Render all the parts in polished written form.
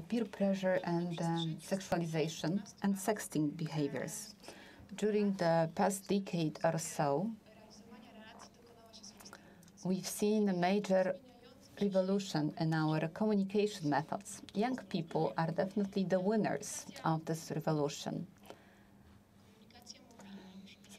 peer pressure and sexualization and sexting behaviors. During the past decade or so, we've seen a major revolution in our communication methods. Young people are definitely the winners of this revolution.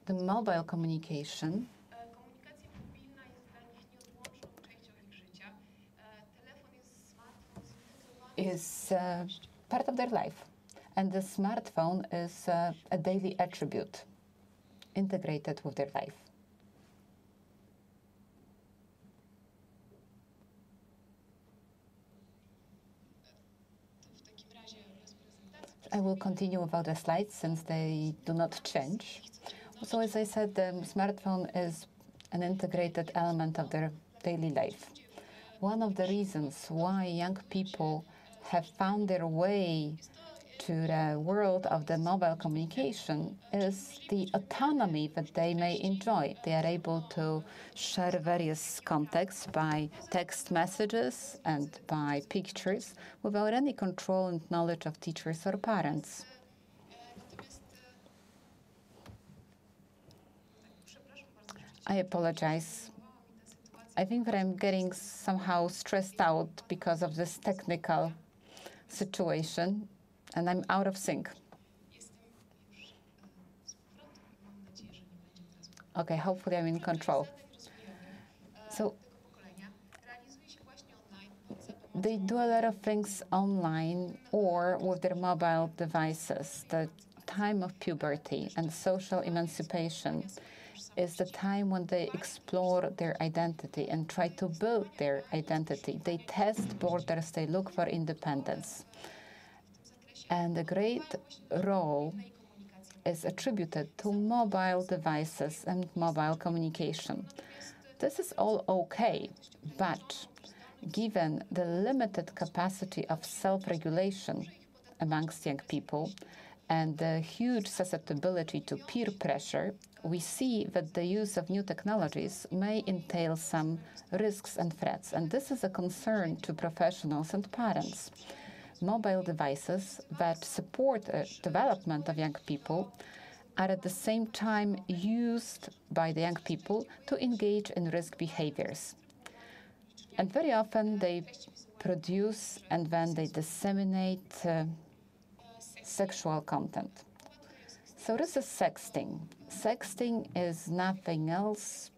The mobile communication is part of their life, and the smartphone is a daily attribute integrated with their life. I will continue without the slides since they do not change. So as I said, the smartphone is an integrated element of their daily life. One of the reasons why young people have found their way to the world of the mobile communication is the autonomy that they may enjoy. They are able to share various contexts by text messages and by pictures without any control and knowledge of teachers or parents. I apologize. I think that I'm getting somehow stressed out because of this technical situation, and I'm out of sync. Okay, hopefully I'm in control. So they do a lot of things online or with their mobile devices. The time of puberty and social emancipation is the time when they explore their identity and try to build their identity. They test borders, they look for independence. And a great role is attributed to mobile devices and mobile communication. This is all okay, but given the limited capacity of self-regulation amongst young people and the huge susceptibility to peer pressure, we see that the use of new technologies may entail some risks and threats, and this is a concern to professionals and parents. Mobile devices that support the development of young people are at the same time used by the young people to engage in risk behaviors. And very often they produce and then they disseminate sexual content. So this is sexting. Sexting is nothing else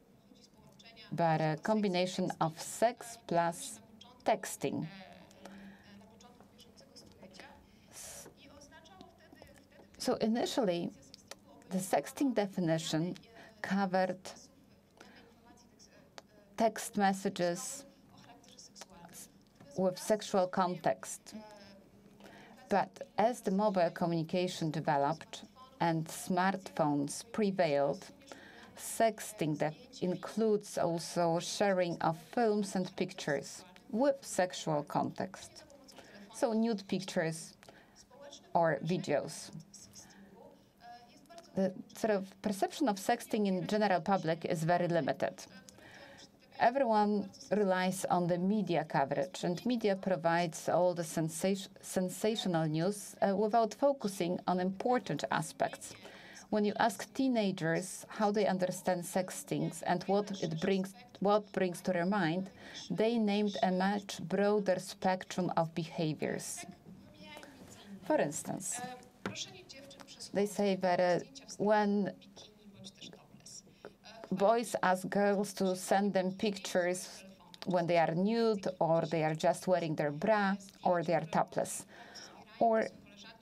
but a combination of sex plus texting. So initially, the sexting definition covered text messages with sexual context. But as the mobile communication developed and smartphones prevailed, sexting that includes also sharing of films and pictures with sexual context. So nude pictures or videos. The sort of perception of sexting in general public is very limited. Everyone relies on the media coverage, and media provides all the sensational news without focusing on important aspects. When you ask teenagers how they understand sexting and what brings to their mind, they named a much broader spectrum of behaviors. For instance, they say that when boys ask girls to send them pictures when they are nude, or they are just wearing their bra, or they are topless. Or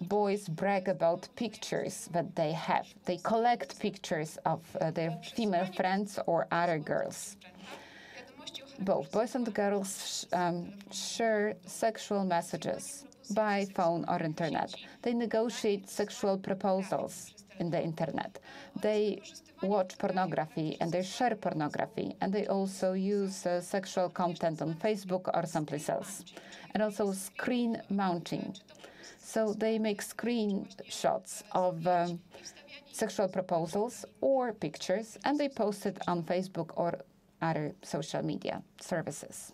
boys brag about pictures that they have. They collect pictures of their female friends or other girls. Both boys and girls share sexual messages by phone or internet. They negotiate sexual proposals in the internet. They watch pornography and they share pornography, and they also use sexual content on Facebook or someplace else. And also screen mounting. So they make screenshots of sexual proposals or pictures, and they post it on Facebook or other social media services.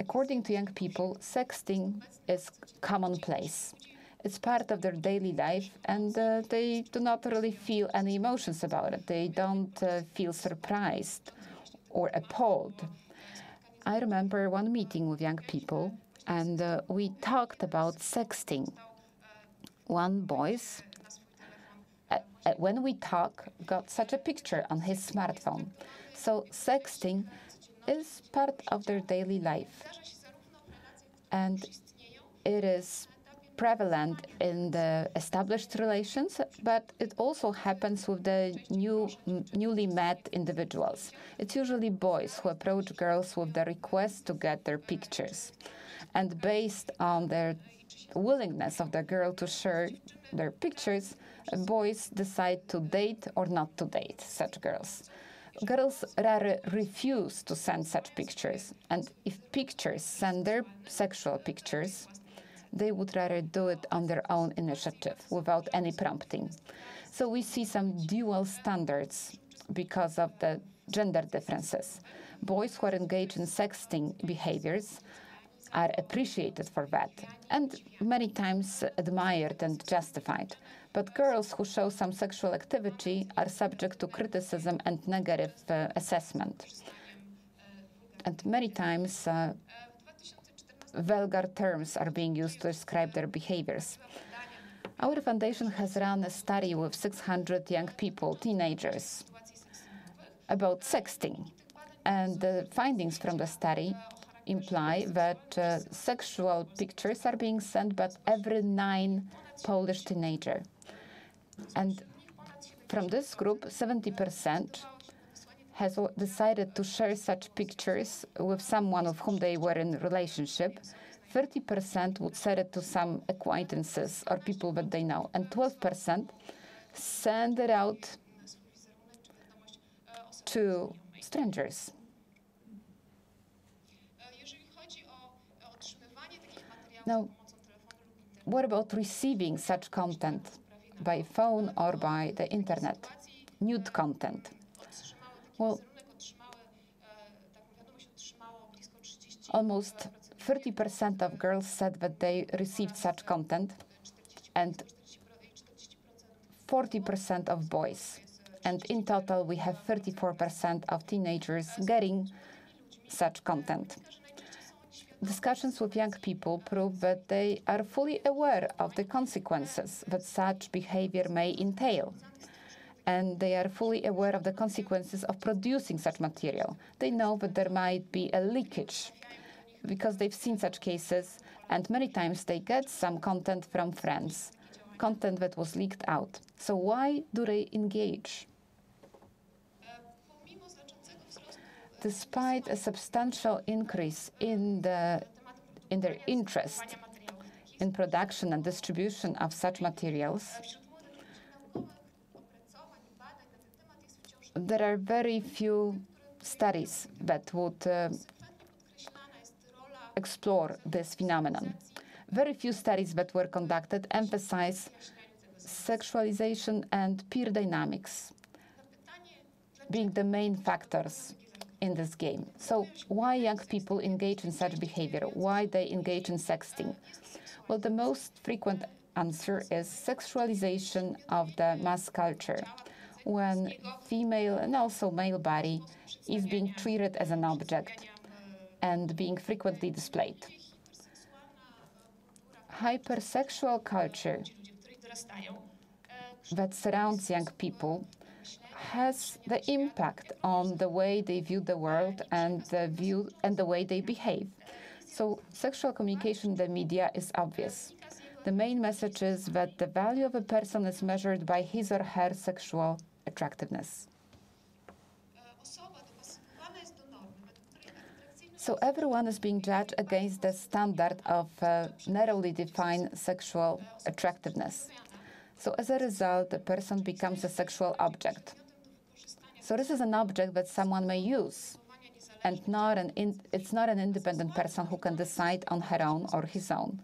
According to young people, sexting is commonplace. It's part of their daily life, and they do not really feel any emotions about it. They don't feel surprised or appalled. I remember one meeting with young people, and we talked about sexting. One boy, when we talk, got such a picture on his smartphone. So sexting is part of their daily life, and it is prevalent in the established relations, but it also happens with the newly met individuals. It's usually boys who approach girls with the request to get their pictures. And based on their willingness of the girl to share their pictures, boys decide to date or not to date such girls. Girls rather refuse to send such pictures, and if pictures send their sexual pictures, they would rather do it on their own initiative without any prompting. So we see some dual standards because of the gender differences. Boys who are engaged in sexting behaviors are appreciated for that and many times admired and justified. But girls who show some sexual activity are subject to criticism and negative assessment. And many times vulgar terms are being used to describe their behaviors. Our foundation has run a study with 600 young people, teenagers, about sexting. And the findings from the study imply that sexual pictures are being sent by every 9 Polish teenager. And from this group, 70% has decided to share such pictures with someone with whom they were in a relationship. 30% would send it to some acquaintances or people that they know, and 12% send it out to strangers. Now, what about receiving such content by phone or by the internet? Nude content. Well, almost 30% of girls said that they received such content, and 40% of boys. And in total, we have 34% of teenagers getting such content. Discussions with young people prove that they are fully aware of the consequences that such behavior may entail. And they are fully aware of the consequences of producing such material. They know that there might be a leakage because they've seen such cases, and many times they get some content from friends, content that was leaked out. So why do they engage? Despite a substantial increase in their interest in production and distribution of such materials, there are very few studies that would explore this phenomenon. Very few studies that were conducted emphasize sexualization and peer dynamics being the main factors in this game. So why young people engage in such behavior? Why they engage in sexting? Well, the most frequent answer is sexualization of the mass culture, when female and also male body is being treated as an object and being frequently displayed. Hypersexual culture that surrounds young people has the impact on the way they view the world and the way they behave. So sexual communication in the media is obvious. The main message is that the value of a person is measured by his or her sexual attractiveness. So everyone is being judged against the standard of narrowly defined sexual attractiveness. So as a result, the person becomes a sexual object. So this is an object that someone may use, and it's not an independent person who can decide on her own or his own.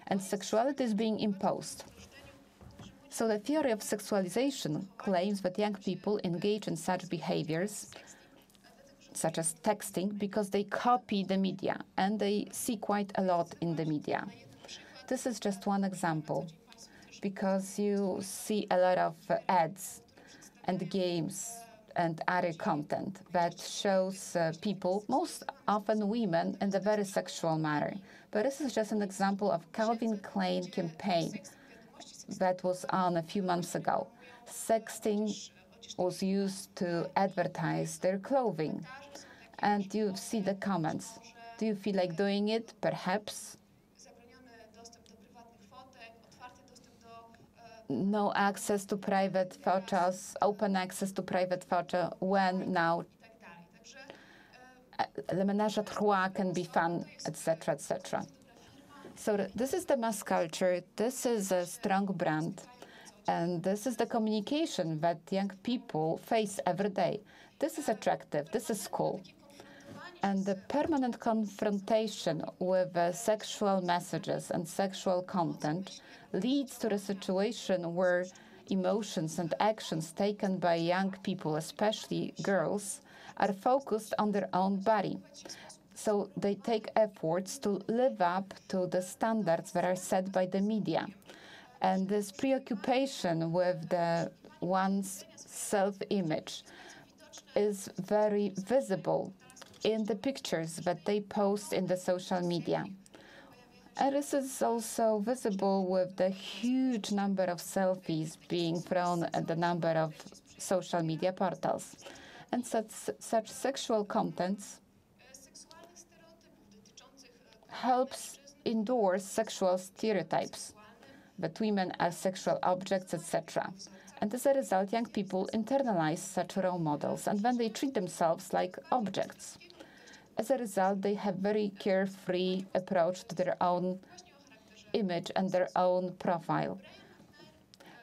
And sexuality is being imposed. So the theory of sexualization claims that young people engage in such behaviors such as texting, because they copy the media, and they see quite a lot in the media. This is just one example, because you see a lot of ads and games and other content that shows people, most often women, in a very sexual manner. But this is just an example of Calvin Klein campaign that was on a few months ago. Sexting was used to advertise their clothing. And you see the comments. Do you feel like doing it? Perhaps. No access to private photos, open access to private photo, when now le ménage à trois can be fun, etc., etc. So this is the mass culture, this is a strong brand, and this is the communication that young people face every day. This is attractive, this is cool. And the permanent confrontation with sexual messages and sexual content leads to a situation where emotions and actions taken by young people, especially girls, are focused on their own body. So they take efforts to live up to the standards that are set by the media. And this preoccupation with one's self-image is very visible in the pictures that they post in the social media. And this is also visible with the huge number of selfies being thrown at the number of social media portals. And such sexual contents helps endorse sexual stereotypes, that women are sexual objects, etc. And as a result, young people internalize such role models, and then they treat themselves like objects. As a result, they have very carefree approach to their own image and their own profile.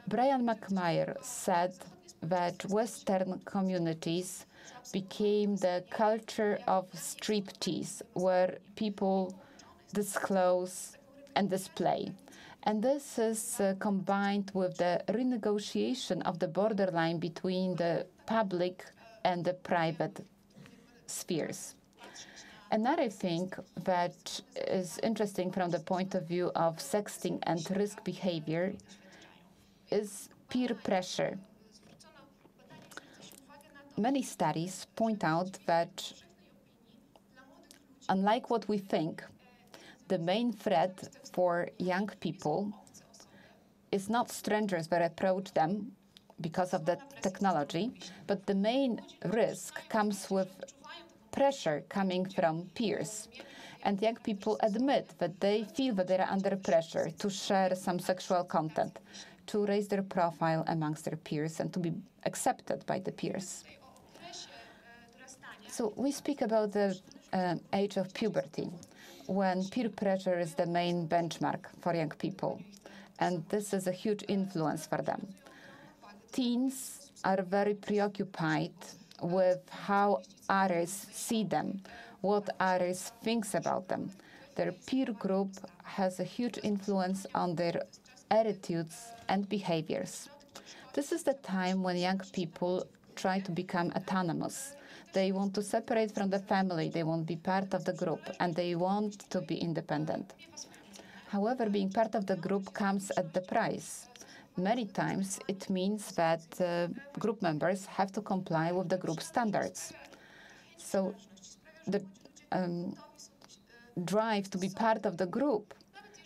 Brian McMyer said that Western communities became the culture of striptease, where people disclose and display. And this is combined with the renegotiation of the borderline between the public and the private spheres. Another thing that is interesting from the point of view of sexting and risk behavior is peer pressure. Many studies point out that, unlike what we think, the main threat for young people is not strangers that approach them because of the technology, but the main risk comes with pressure coming from peers. And young people admit that they feel that they are under pressure to share some sexual content, to raise their profile amongst their peers, and to be accepted by the peers. So we speak about the age of puberty, when peer pressure is the main benchmark for young people. And this is a huge influence for them. Teens are very preoccupied with how others see them, what others think about them. Their peer group has a huge influence on their attitudes and behaviors. This is the time when young people try to become autonomous. They want to separate from the family, they want to be part of the group, and they want to be independent. However, being part of the group comes at the price. Many times it means that group members have to comply with the group standards. So the drive to be part of the group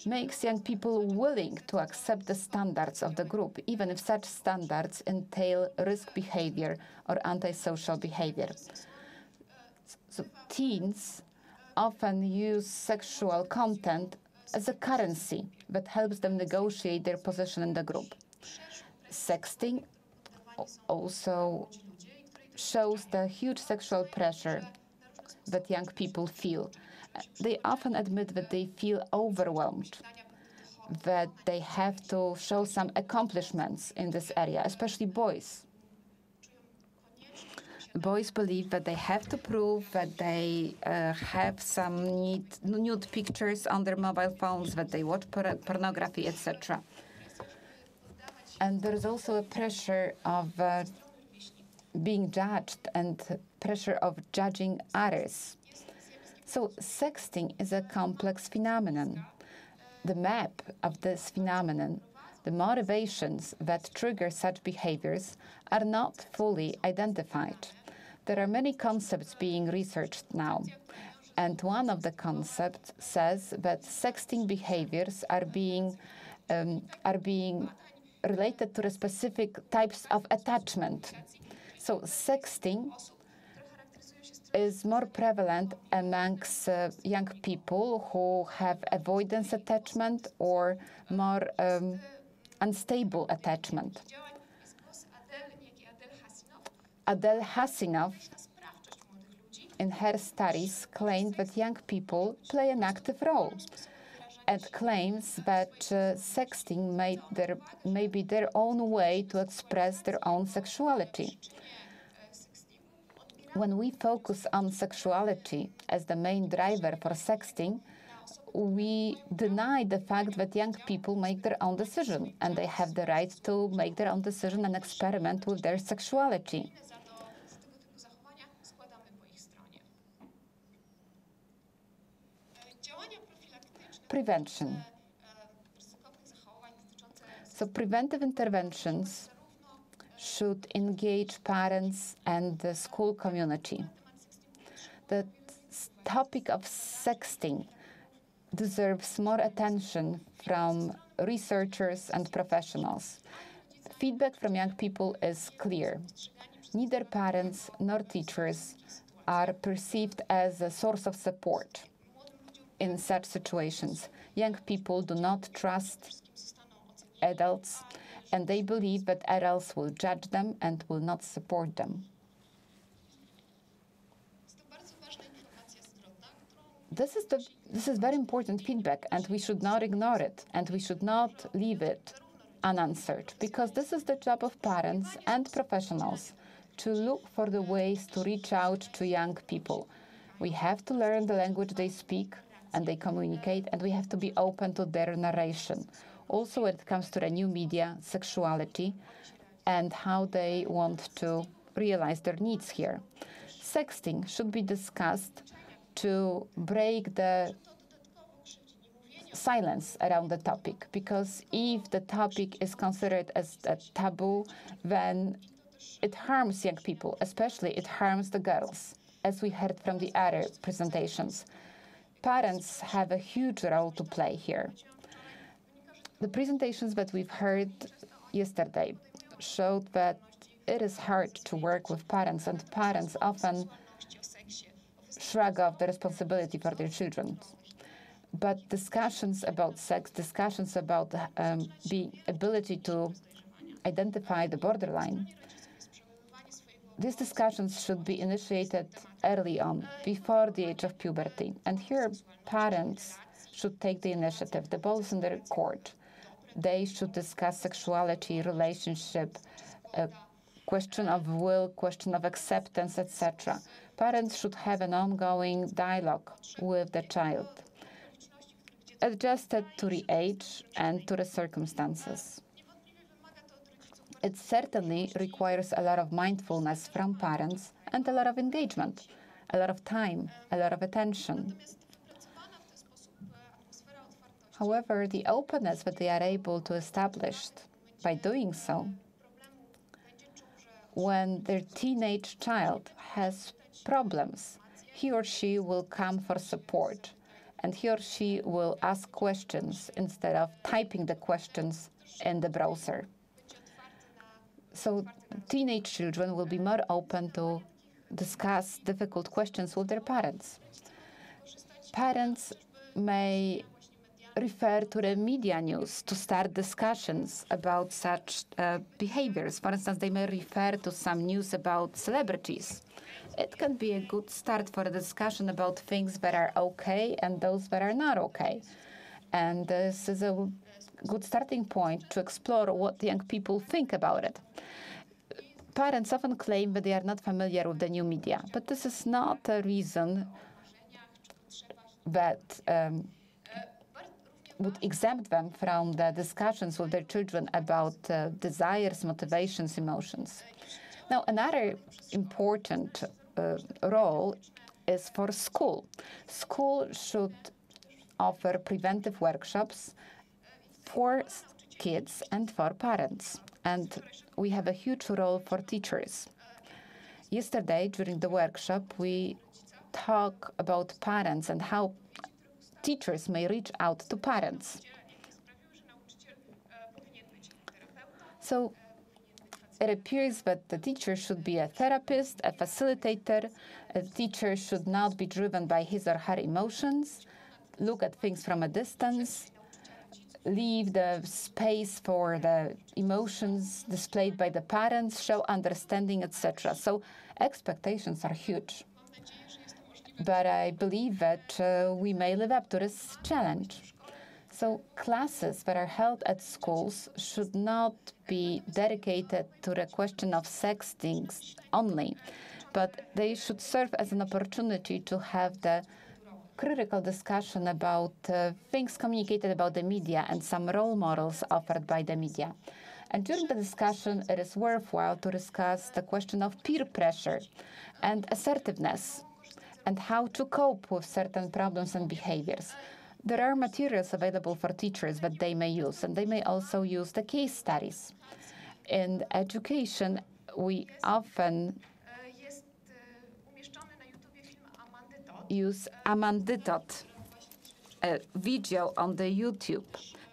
makes young people willing to accept the standards of the group, even if such standards entail risk behavior or antisocial behavior. So teens often use sexual content as a currency that helps them negotiate their position in the group. Sexting also shows the huge sexual pressure that young people feel. They often admit that they feel overwhelmed, that they have to show some accomplishments in this area, especially boys. Boys believe that they have to prove that they have some nude pictures on their mobile phones, that they watch pornography, etc. And there is also a pressure of being judged and pressure of judging others. So sexting is a complex phenomenon. The map of this phenomenon, the motivations that trigger such behaviors, are not fully identified. There are many concepts being researched now, and one of the concepts says that sexting behaviors are being related to the specific types of attachment. So sexting is more prevalent amongst young people who have avoidance attachment or more unstable attachment. Adele Hasinoff, in her studies, claimed that young people play an active role and claims that sexting may be their own way to express their own sexuality. When we focus on sexuality as the main driver for sexting, we deny the fact that young people make their own decision, and they have the right to make their own decision and experiment with their sexuality. Prevention. So preventive interventions should engage parents and the school community. The topic of sexting deserves more attention from researchers and professionals. Feedback from young people is clear. Neither parents nor teachers are perceived as a source of support in such situations. Young people do not trust adults, and they believe that adults will judge them and will not support them. This is very important feedback, and we should not ignore it, and we should not leave it unanswered, because this is the job of parents and professionals to look for the ways to reach out to young people. We have to learn the language they speak and they communicate, and we have to be open to their narration. Also, when it comes to the new media, sexuality, and how they want to realize their needs here. Sexting should be discussed to break the silence around the topic, because if the topic is considered as a taboo, then it harms young people, especially it harms the girls, as we heard from the other presentations. Parents have a huge role to play here. The presentations that we've heard yesterday showed that it is hard to work with parents, and parents often shrug off the responsibility for their children. But discussions about sex, discussions about the ability to identify the borderline, these discussions should be initiated early on, before the age of puberty. And here, parents should take the initiative. The ball is in their court. They should discuss sexuality, relationship, question of will, question of acceptance, etc. Parents should have an ongoing dialogue with the child, adjusted to the age and to the circumstances. It certainly requires a lot of mindfulness from parents and a lot of engagement, a lot of time, a lot of attention. However, the openness that they are able to establish by doing so, when their teenage child has problems, he or she will come for support, and he or she will ask questions instead of typing the questions in the browser. So teenage children will be more open to discuss difficult questions with their parents. Parents may refer to the media news to start discussions about such behaviors. For instance, they may refer to some news about celebrities. It can be a good start for a discussion about things that are okay and those that are not okay. And this is a good starting point to explore what young people think about it. Parents often claim that they are not familiar with the new media, but this is not a reason that would exempt them from the discussions with their children about desires, motivations, emotions. Now, another important role is for school. School should offer preventive workshops for kids and for parents. And we have a huge role for teachers. Yesterday, during the workshop, we talk about parents and how teachers may reach out to parents. So it appears that the teacher should be a therapist, a facilitator. A teacher should not be driven by his or her emotions, look at things from a distance, leave the space for the emotions displayed by the parents, show understanding, etc. So expectations are huge. But I believe that we may live up to this challenge. So classes that are held at schools should not be dedicated to the question of sexting only, but they should serve as an opportunity to have the critical discussion about things communicated about the media and some role models offered by the media. And during the discussion, it is worthwhile to discuss the question of peer pressure and assertiveness and how to cope with certain problems and behaviors. There are materials available for teachers that they may use, and they may also use the case studies. In education, we often use Amandy Tot, a video on the YouTube.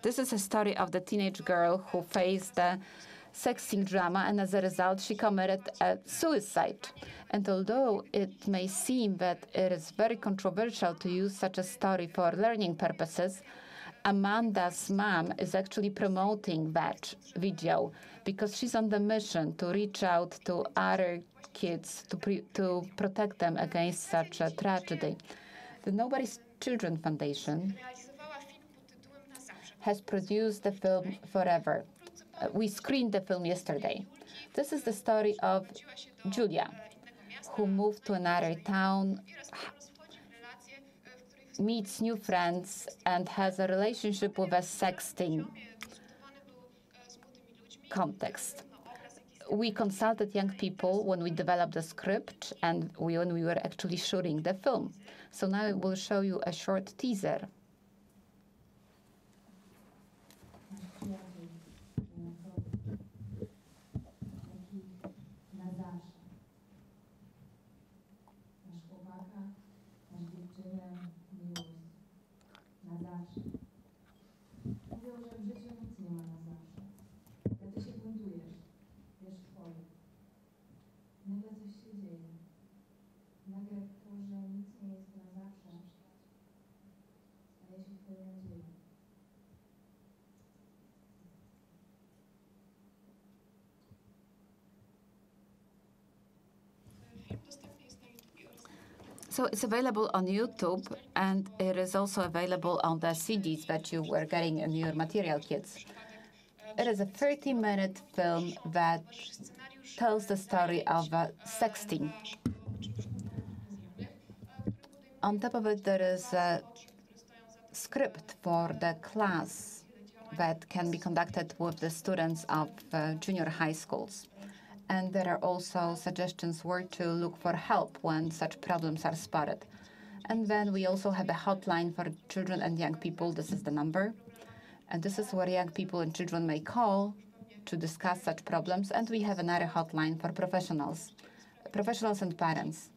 This is a story of the teenage girl who faced the sexting drama, and as a result, she committed a suicide. And although it may seem that it is very controversial to use such a story for learning purposes, Amanda's mom is actually promoting that video because she's on the mission to reach out to other kids to protect them against such a tragedy. The Nobody's Children Foundation has produced the film Forever. We screened the film yesterday. This is the story of Julia, who moved to another town, meets new friends, and has a relationship with a sexting context. We consulted young people when we developed the script and when we were actually shooting the film. So now I will show you a short teaser. So it's available on YouTube, and it is also available on the CDs that you were getting in your material kits. It is a 30-minute film that tells the story of sexting. On top of it, there is a script for the class that can be conducted with the students of junior high schools. And there are also suggestions where to look for help when such problems are spotted. And then we also have a hotline for children and young people. This is the number. And this is where young people and children may call to discuss such problems. And we have another hotline for professionals and parents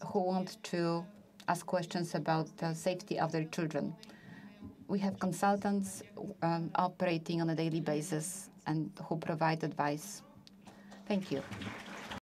who want to ask questions about the safety of their children. We have consultants operating on a daily basis and who provide advice. Thank you.